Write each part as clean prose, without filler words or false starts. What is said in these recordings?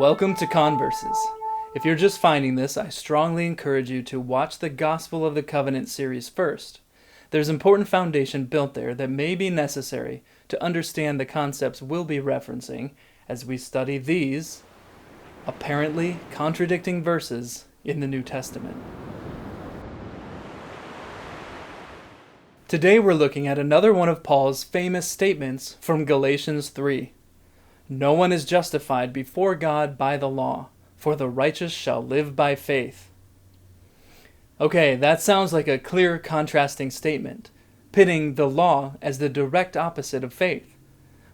Welcome to ConVerses. If you're just finding this, I strongly encourage you to watch the Gospel of the Covenant series first. There's important foundation built there that may be necessary to understand the concepts we'll be referencing as we study these apparently contradicting verses in the New Testament. Today we're looking at another one of Paul's famous statements from Galatians 3. No one is justified before God by the law, for the righteous shall live by faith. Okay, that sounds like a clear contrasting statement, pitting the law as the direct opposite of faith.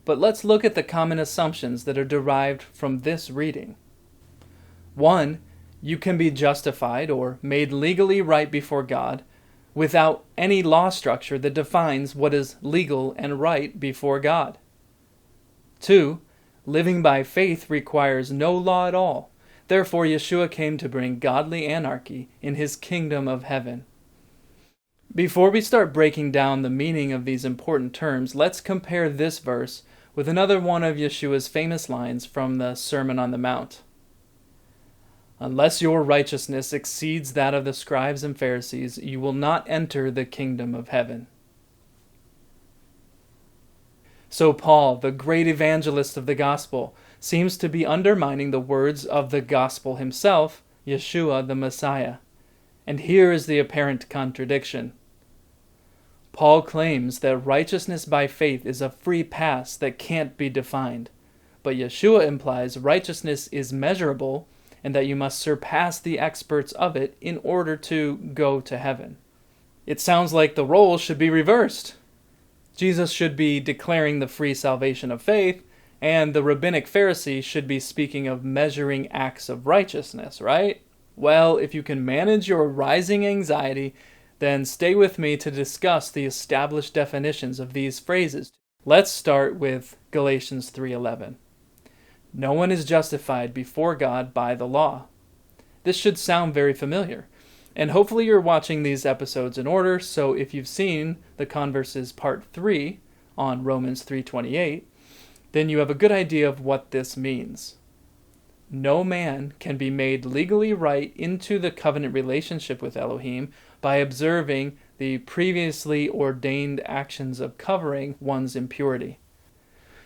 But let's look at the common assumptions that are derived from this reading. 1. You can be justified or made legally right before God without any law structure that defines what is legal and right before God. 2. Living by faith requires no law at all. Therefore, Yeshua came to bring godly anarchy in his kingdom of heaven. Before we start breaking down the meaning of these important terms, let's compare this verse with another one of Yeshua's famous lines from the Sermon on the Mount. Unless your righteousness exceeds that of the scribes and Pharisees, you will not enter the kingdom of heaven. So Paul, the great evangelist of the gospel, seems to be undermining the words of the gospel himself, Yeshua the Messiah. And here is the apparent contradiction. Paul claims that righteousness by faith is a free pass that can't be defined. But Yeshua implies righteousness is measurable and that you must surpass the experts of it in order to go to heaven. It sounds like the roles should be reversed. Jesus should be declaring the free salvation of faith, and the rabbinic Pharisee should be speaking of measuring acts of righteousness, right? Well, if you can manage your rising anxiety, then stay with me to discuss the established definitions of these phrases. Let's start with Galatians 3:11. No one is justified before God by the law. This should sound very familiar. And hopefully you're watching these episodes in order, so if you've seen the ConVerses Part 3 on Romans 3:28, then you have a good idea of what this means. No man can be made legally right into the covenant relationship with Elohim by observing the previously ordained actions of covering one's impurity.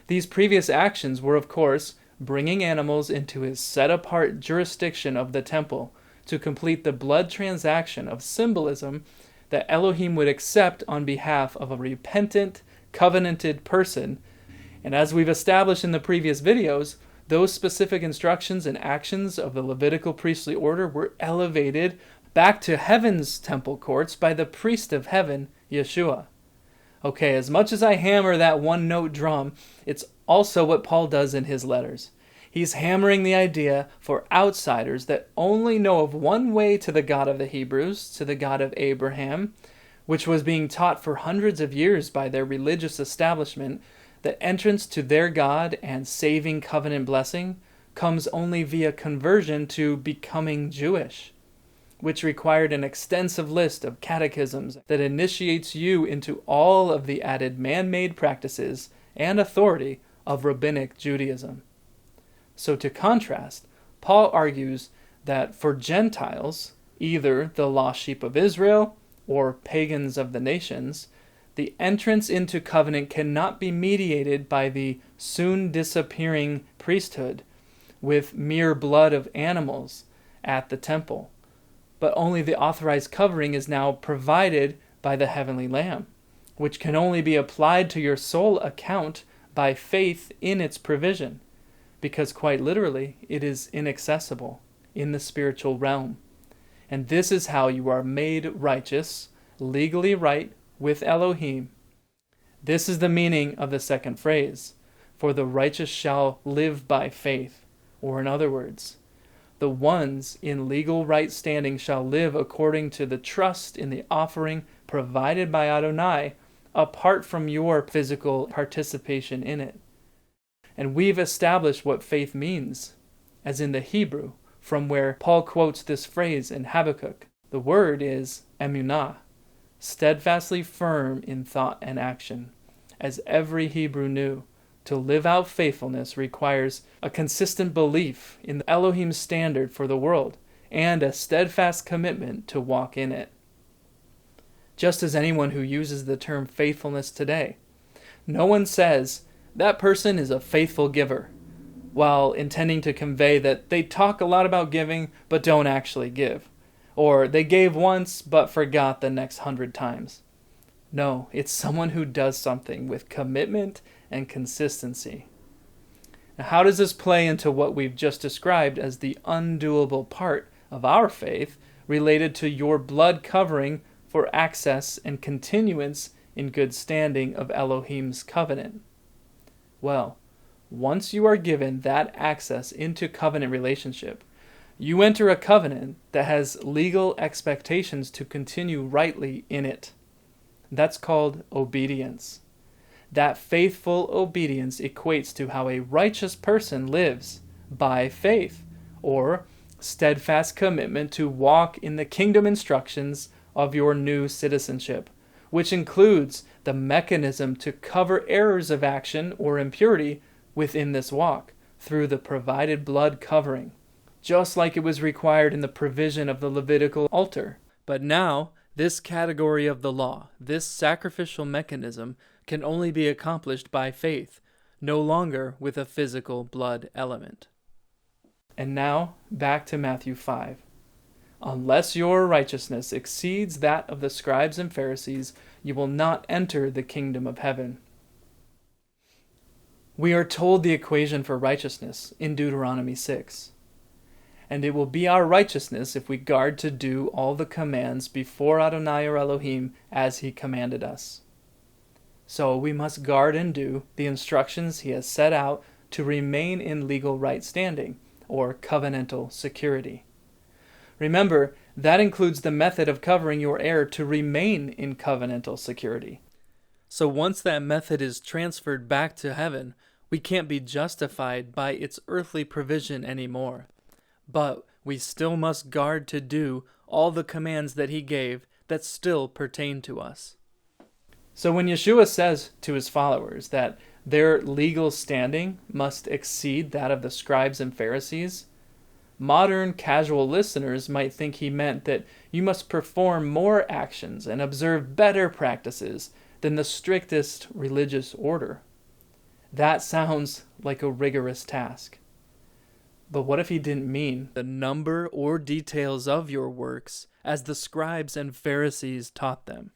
These previous actions were, of course, bringing animals into his set-apart jurisdiction of the temple to complete the blood transaction of symbolism that Elohim would accept on behalf of a repentant, covenanted person. And as we've established in the previous videos, those specific instructions and actions of the Levitical priestly order were elevated back to heaven's temple courts by the priest of heaven, Yeshua. Okay, as much as I hammer that one-note drum, it's also what Paul does in his letters. He's hammering the idea for outsiders that only know of one way to the God of the Hebrews, to the God of Abraham, which was being taught for hundreds of years by their religious establishment, that entrance to their God and saving covenant blessing comes only via conversion to becoming Jewish, which required an extensive list of catechisms that initiates you into all of the added man-made practices and authority of rabbinic Judaism. So to contrast, Paul argues that for Gentiles, either the lost sheep of Israel or pagans of the nations, the entrance into covenant cannot be mediated by the soon disappearing priesthood with mere blood of animals at the temple, but only the authorized covering is now provided by the heavenly Lamb, which can only be applied to your soul account by faith in its provision, because quite literally, it is inaccessible in the spiritual realm. And this is how you are made righteous, legally right with Elohim. This is the meaning of the second phrase, for the righteous shall live by faith. Or in other words, the ones in legal right standing shall live according to the trust in the offering provided by Adonai, apart from your physical participation in it. And we've established what faith means, as in the Hebrew, from where Paul quotes this phrase in Habakkuk. The word is emunah, steadfastly firm in thought and action. As every Hebrew knew, To live out faithfulness requires a consistent belief in Elohim's standard for the world and a steadfast commitment to walk in it. Just as anyone who uses the term faithfulness today, no one says, that person is a faithful giver, while intending to convey that they talk a lot about giving but don't actually give, or they gave once but forgot the next 100 times. No, it's someone who does something with commitment and consistency. Now, how does this play into what we've just described as the undoable part of our faith related to your blood covering for access and continuance in good standing of Elohim's covenant? Well, once you are given that access into covenant relationship, you enter a covenant that has legal expectations to continue rightly in it. That's called obedience. That faithful obedience equates to how a righteous person lives by faith, or steadfast commitment to walk in the kingdom instructions of your new citizenship, which includes the mechanism to cover errors of action or impurity within this walk through the provided blood covering, just like it was required in the provision of the Levitical altar. But now, this category of the law, this sacrificial mechanism, can only be accomplished by faith, no longer with a physical blood element. And now, back to Matthew 5. Unless your righteousness exceeds that of the scribes and Pharisees, you will not enter the kingdom of heaven. We are told the equation for righteousness in Deuteronomy 6. And it will be our righteousness if we guard to do all the commands before Adonai or Elohim as he commanded us. So we must guard and do the instructions he has set out to remain in legal right standing, or covenantal security. Remember, that includes the method of covering your error to remain in covenantal security. So once that method is transferred back to heaven, we can't be justified by its earthly provision anymore. But we still must guard to do all the commands that he gave that still pertain to us. So when Yeshua says to his followers that their legal standing must exceed that of the scribes and Pharisees, modern casual listeners might think he meant that you must perform more actions and observe better practices than the strictest religious order. That sounds like a rigorous task. But what if he didn't mean the number or details of your works as the scribes and Pharisees taught them?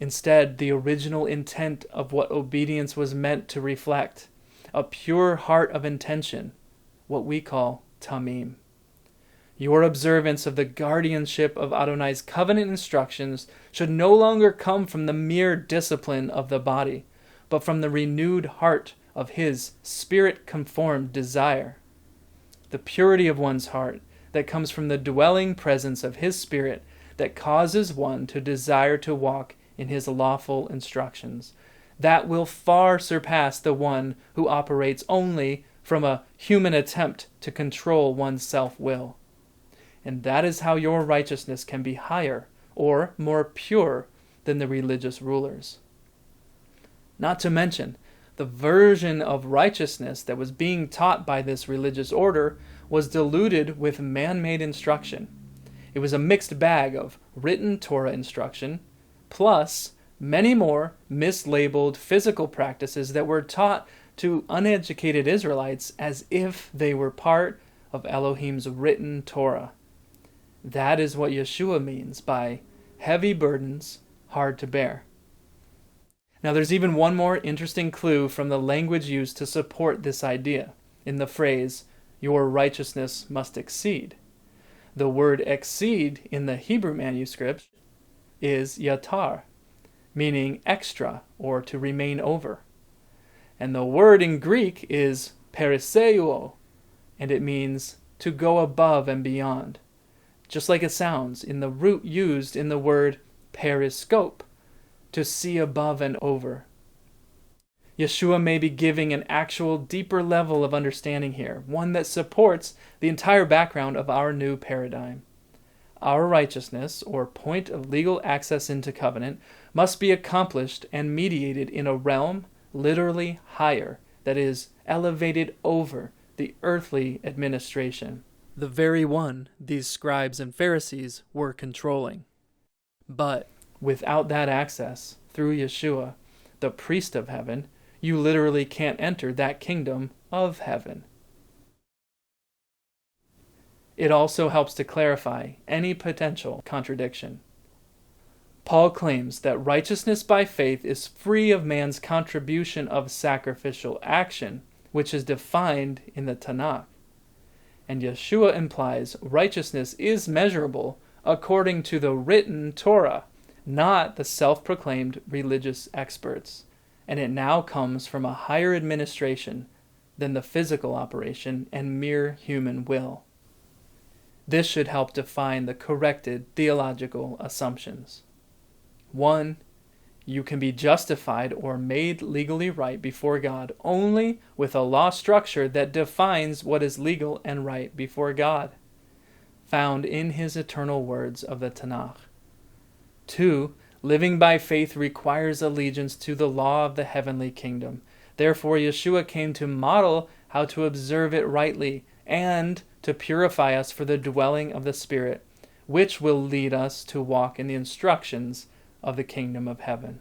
Instead, the original intent of what obedience was meant to reflect, a pure heart of intention, what we call tamim. Your observance of the guardianship of Adonai's covenant instructions should no longer come from the mere discipline of the body, but from the renewed heart of his spirit-conformed desire. The purity of one's heart that comes from the dwelling presence of his spirit that causes one to desire to walk in his lawful instructions. That will far surpass the one who operates only from a human attempt to control one's self-will. And that is how your righteousness can be higher or more pure than the religious rulers. Not to mention, the version of righteousness that was being taught by this religious order was diluted with man-made instruction. It was a mixed bag of written Torah instruction, plus many more mislabeled physical practices that were taught to uneducated Israelites as if they were part of Elohim's written Torah. That is what Yeshua means by heavy burdens, hard to bear. Now there's even one more interesting clue from the language used to support this idea, in the phrase, your righteousness must exceed. The word exceed in the Hebrew manuscript is yatar, meaning extra or to remain over. And the word in Greek is periseuo, and it means to go above and beyond, just like it sounds in the root used in the word periscope, to see above and over. Yeshua may be giving an actual deeper level of understanding here, one that supports the entire background of our new paradigm. Our righteousness, or point of legal access into covenant, must be accomplished and mediated in a realm literally higher, that is, elevated over the earthly administration, the very one these scribes and Pharisees were controlling. But without that access, through Yeshua, the priest of heaven, you literally can't enter that kingdom of heaven. It also helps to clarify any potential contradiction. Paul claims that righteousness by faith is free of man's contribution of sacrificial action, which is defined in the Tanakh. And Yeshua implies righteousness is measurable according to the written Torah, not the self-proclaimed religious experts, and it now comes from a higher administration than the physical operation and mere human will. This should help define the corrected theological assumptions. 1. You can be justified or made legally right before God only with a law structure that defines what is legal and right before God, found in his eternal words of the Tanakh. 2. Living by faith requires allegiance to the law of the heavenly kingdom. Therefore, Yeshua came to model how to observe it rightly and to purify us for the dwelling of the Spirit, which will lead us to walk in the instructions of the kingdom of heaven.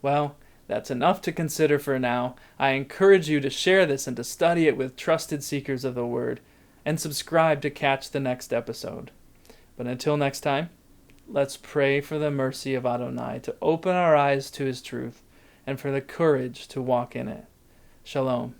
Well, that's enough to consider for now. I encourage you to share this and to study it with trusted seekers of the Word, and subscribe to catch the next episode. But until next time, let's pray for the mercy of Adonai to open our eyes to his truth and for the courage to walk in it. Shalom.